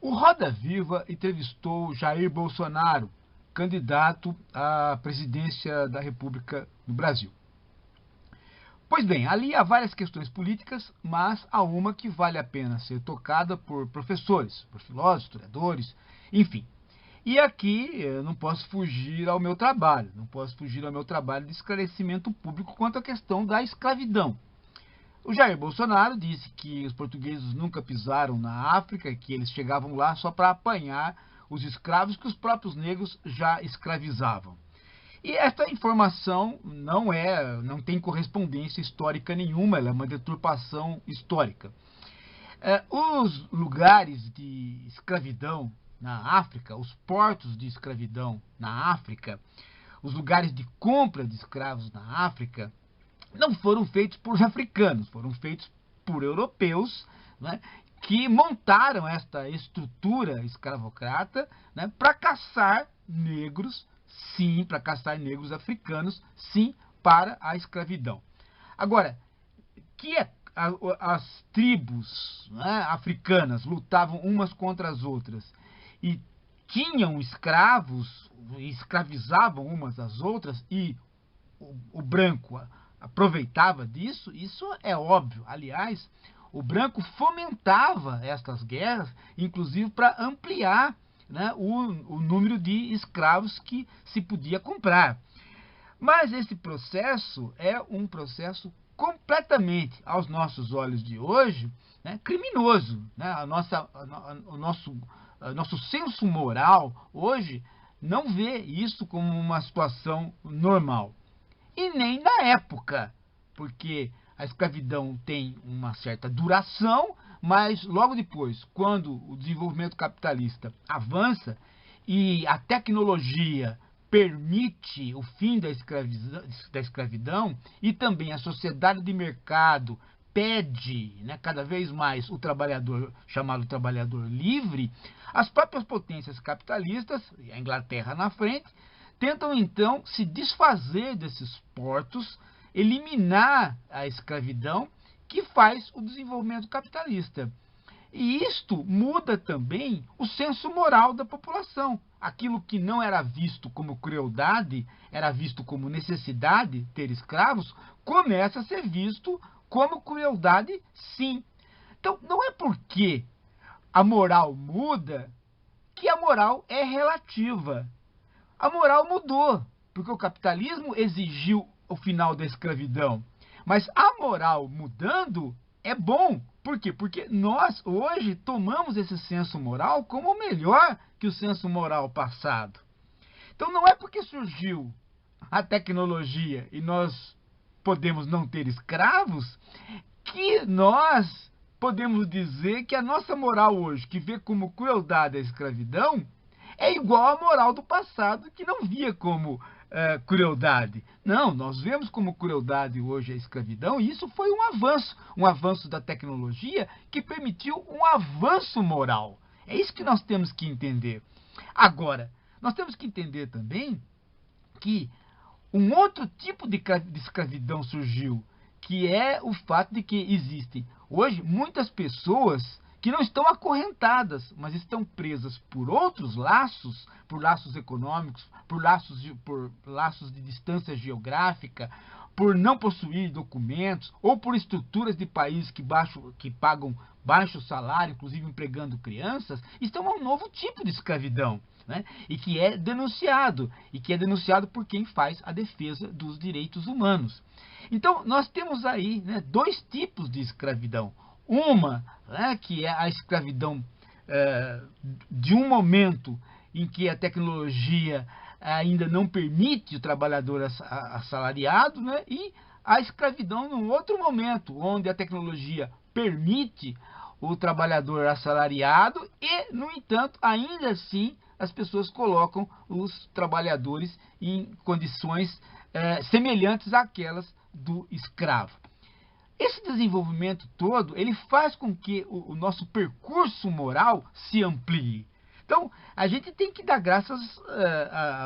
O Roda Viva entrevistou Jair Bolsonaro, candidato à presidência da República do Brasil. Pois bem, ali há várias questões políticas, mas há uma que vale a pena ser tocada por professores, por filósofos, historiadores, enfim. E aqui eu não posso fugir ao meu trabalho, de esclarecimento público quanto à questão da escravidão. O Jair Bolsonaro disse que os portugueses nunca pisaram na África, que eles chegavam lá só para apanhar os escravos que os próprios negros já escravizavam. E esta informação não tem correspondência histórica nenhuma, ela é uma deturpação histórica. Os lugares de escravidão na África, os portos de escravidão na África, os lugares de compra de escravos na África, não foram feitos por africanos, foram feitos por europeus, né, que montaram esta estrutura escravocrata, né, para caçar negros, sim, para caçar negros africanos, sim, para a escravidão. Agora, as tribos, né, africanas lutavam umas contra as outras e tinham escravos, escravizavam umas às outras e o branco aproveitava disso, isso é óbvio. Aliás, o branco fomentava estas guerras, inclusive para ampliar, né, o número de escravos que se podia comprar. Mas esse processo é um processo completamente, aos nossos olhos de hoje, né, criminoso. Né? O nosso senso moral hoje não vê isso como uma situação normal. E nem na época, porque a escravidão tem uma certa duração, mas logo depois, quando o desenvolvimento capitalista avança e a tecnologia permite o fim da escravidão e também a sociedade de mercado pede, né, cada vez mais o trabalhador, chamado trabalhador livre, as próprias potências capitalistas, a Inglaterra na frente, tentam então se desfazer desses portos, eliminar a escravidão que faz o desenvolvimento capitalista. E isto muda também o senso moral da população. Aquilo que não era visto como crueldade, era visto como necessidade ter escravos, começa a ser visto como crueldade, sim. Então, não é porque a moral muda que a moral é relativa. A moral mudou, porque o capitalismo exigiu o final da escravidão. Mas a moral mudando é bom. Por quê? Porque nós hoje tomamos esse senso moral como melhor que o senso moral passado. Então não é porque surgiu a tecnologia e nós podemos não ter escravos que nós podemos dizer que a nossa moral hoje, que vê como crueldade a escravidão, é igual à moral do passado, que não via como crueldade. Não, nós vemos como crueldade hoje a escravidão, e isso foi um avanço da tecnologia que permitiu um avanço moral. É isso que nós temos que entender. Agora, nós temos que entender também que um outro tipo de escravidão surgiu, que é o fato de que existem hoje muitas pessoas que não estão acorrentadas, mas estão presas por outros laços, por laços econômicos, por laços de distância geográfica, por não possuir documentos, ou por estruturas de país que pagam baixo salário, inclusive empregando crianças, estão a um novo tipo de escravidão, né? E que é denunciado por quem faz a defesa dos direitos humanos. Então, nós temos aí, né, dois tipos de escravidão. Uma, né, que é a escravidão de um momento em que a tecnologia ainda não permite o trabalhador assalariado, né, e a escravidão num outro momento, onde a tecnologia permite o trabalhador assalariado e, no entanto, ainda assim as pessoas colocam os trabalhadores em condições semelhantes àquelas do escravo. Esse desenvolvimento todo, ele faz com que o nosso percurso moral se amplie. Então, a gente tem que dar graças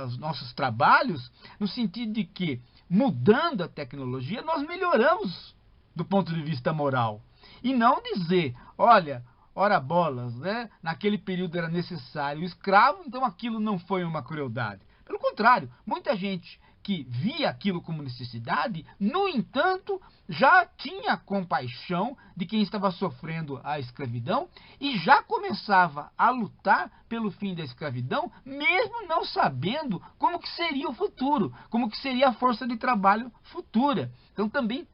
aos nossos trabalhos, no sentido de que, mudando a tecnologia, nós melhoramos do ponto de vista moral. E não dizer, olha, ora bolas, né? Naquele período era necessário o escravo, então aquilo não foi uma crueldade. Pelo contrário, muita gente que via aquilo como necessidade, no entanto, já tinha compaixão de quem estava sofrendo a escravidão e já começava a lutar pelo fim da escravidão, mesmo não sabendo como que seria o futuro, como que seria a força de trabalho futura. Então também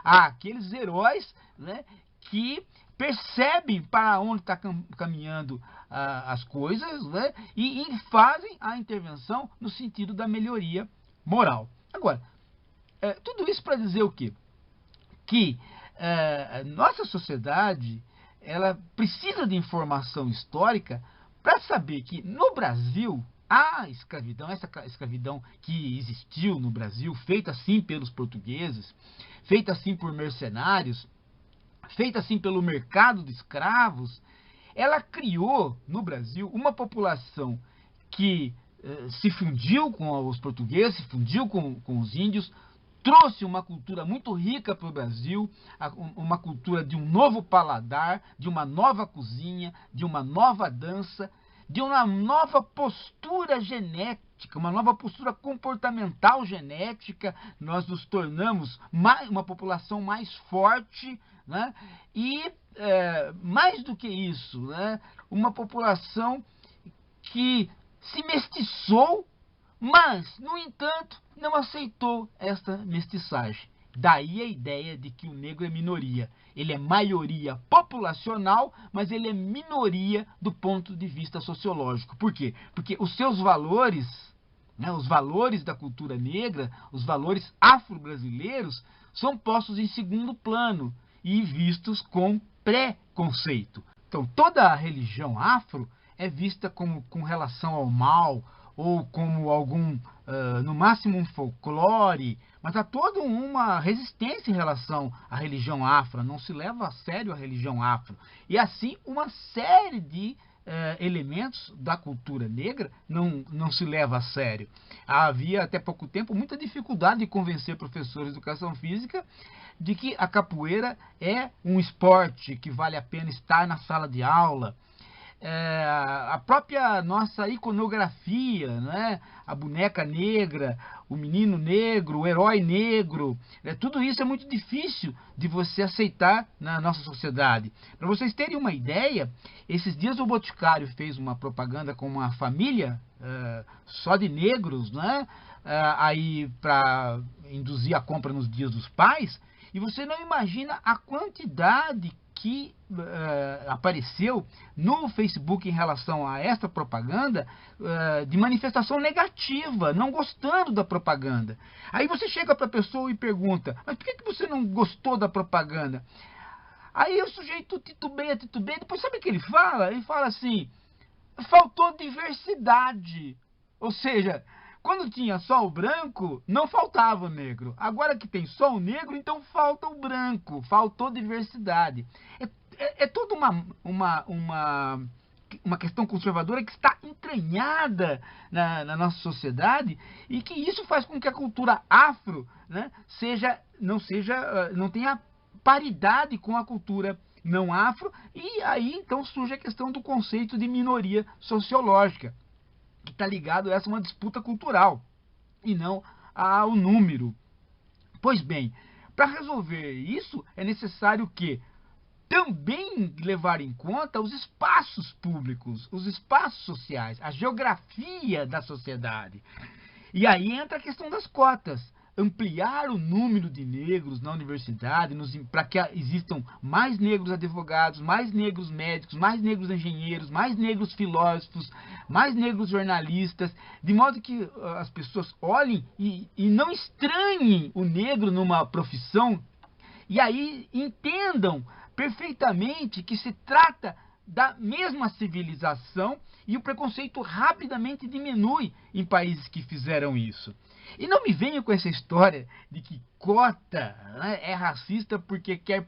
há aqueles heróis, né, que percebem para onde está caminhando as coisas, né, e fazem a intervenção no sentido da melhoria moral. Agora, tudo isso para dizer o quê? Que nossa sociedade ela precisa de informação histórica para saber que no Brasil a escravidão, essa escravidão que existiu no Brasil, feita assim pelos portugueses, feita assim por mercenários, feita assim pelo mercado de escravos, ela criou no Brasil uma população que se fundiu com os portugueses, se fundiu com os índios, trouxe uma cultura muito rica para o Brasil, uma cultura de um novo paladar, de uma nova cozinha, de uma nova dança, de uma nova postura genética, uma nova postura comportamental genética. Nós nos tornamos uma população mais forte, né? E mais do que isso, né? Uma população que se mestiçou, mas, no entanto, não aceitou esta mestiçagem. Daí a ideia de que o negro é minoria. Ele é maioria populacional, mas ele é minoria do ponto de vista sociológico. Por quê? Porque os seus valores, né, os valores da cultura negra, os valores afro-brasileiros, são postos em segundo plano e vistos com preconceito. Então, toda a religião afro é vista como com relação ao mal, ou como algum, no máximo um folclore, mas há toda uma resistência em relação à religião afro, não se leva a sério a religião afro. E assim, uma série de elementos da cultura negra não se leva a sério. Havia até pouco tempo muita dificuldade de convencer professores de educação física de que a capoeira é um esporte que vale a pena estar na sala de aula. A própria nossa iconografia, né? A boneca negra, o menino negro, o herói negro, tudo isso é muito difícil de você aceitar na nossa sociedade. Para vocês terem uma ideia, esses dias o Boticário fez uma propaganda com uma família só de negros, né? Aí para induzir a compra nos dias dos pais, e você não imagina a quantidade que apareceu no Facebook em relação a esta propaganda de manifestação negativa, não gostando da propaganda. Aí você chega para a pessoa e pergunta, mas por que você não gostou da propaganda? Aí o sujeito titubeia, depois sabe o que ele fala? Ele fala assim, faltou diversidade. Ou seja, quando tinha só o branco, não faltava o negro. Agora que tem só o negro, então falta o branco. Faltou diversidade. É toda uma questão conservadora que está entranhada na nossa sociedade e que isso faz com que a cultura afro, né, não tenha paridade com a cultura não afro. E aí então surge a questão do conceito de minoria sociológica, que está ligado a essa uma disputa cultural e não ao número. Pois bem, para resolver isso é necessário que também levar em conta os espaços públicos, os espaços sociais, a geografia da sociedade. E aí entra a questão das cotas. Ampliar o número de negros na universidade, para que existam mais negros advogados, mais negros médicos, mais negros engenheiros, mais negros filósofos, mais negros jornalistas, de modo que as pessoas olhem e não estranhem o negro numa profissão, e aí entendam perfeitamente que se trata da mesma civilização e o preconceito rapidamente diminui em países que fizeram isso. E não me venha com essa história de que cota, né, é racista porque quer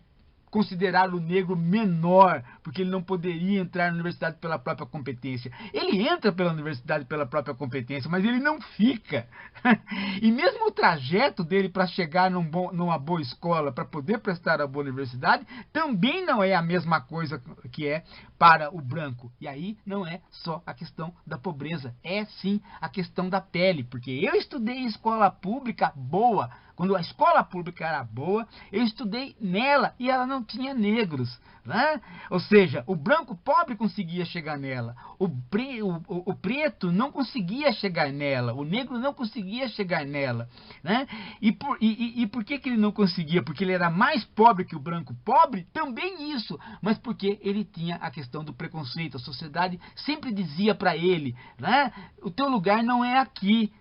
considerar o negro menor, porque ele não poderia entrar na universidade pela própria competência. Ele entra pela universidade pela própria competência, mas ele não fica. E mesmo o trajeto dele para chegar numa boa escola, para poder prestar a boa universidade, também não é a mesma coisa que é para o branco. E aí não é só a questão da pobreza, é sim a questão da pele, porque eu estudei em escola pública boa. Quando a escola pública era boa, eu estudei nela e ela não tinha negros, né? Ou seja, o branco pobre conseguia chegar nela, o preto não conseguia chegar nela, o negro não conseguia chegar nela, né? E por que ele não conseguia? Porque ele era mais pobre que o branco pobre? Também isso, mas porque ele tinha a questão do preconceito. A sociedade sempre dizia para ele, né? O teu lugar não é aqui.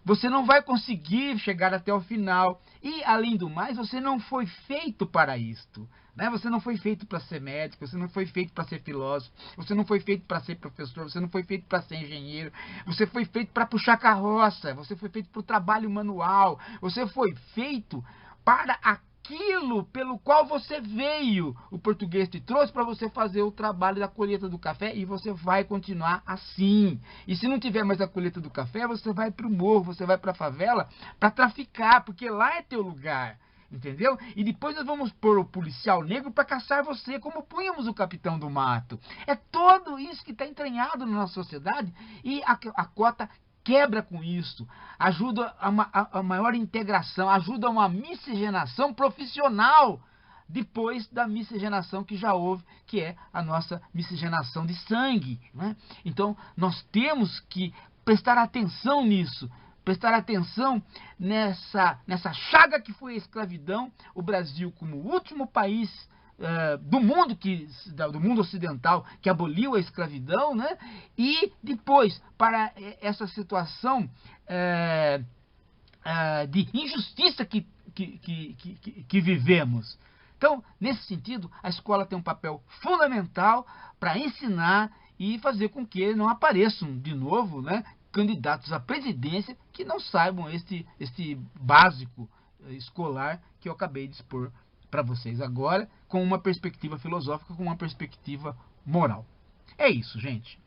Você não vai conseguir chegar até o final. E, além do mais, você não foi feito para isto. Né? Você não foi feito para ser médico, você não foi feito para ser filósofo, você não foi feito para ser professor, você não foi feito para ser engenheiro, você foi feito para puxar carroça, você foi feito para o trabalho manual, você foi feito para aquilo pelo qual você veio. O português te trouxe para você fazer o trabalho da colheita do café e você vai continuar assim. E se não tiver mais a colheita do café, você vai para o morro, você vai para a favela para traficar, porque lá é teu lugar. Entendeu? E depois nós vamos pôr o policial negro para caçar você, como punhamos o capitão do mato. É tudo isso que está entranhado na nossa sociedade e a cota quebra com isso, ajuda a maior integração, ajuda a uma miscigenação profissional, depois da miscigenação que já houve, que é a nossa miscigenação de sangue. Né? Então, nós temos que prestar atenção nisso, prestar atenção nessa chaga que foi a escravidão. O Brasil, como o último país do mundo ocidental que aboliu a escravidão, né? E depois, para essa situação de injustiça que vivemos. Então, nesse sentido, a escola tem um papel fundamental para ensinar e fazer com que não apareçam de novo, né, candidatos à presidência que não saibam este básico escolar que eu acabei de expor para vocês agora, com uma perspectiva filosófica, com uma perspectiva moral. É isso, gente.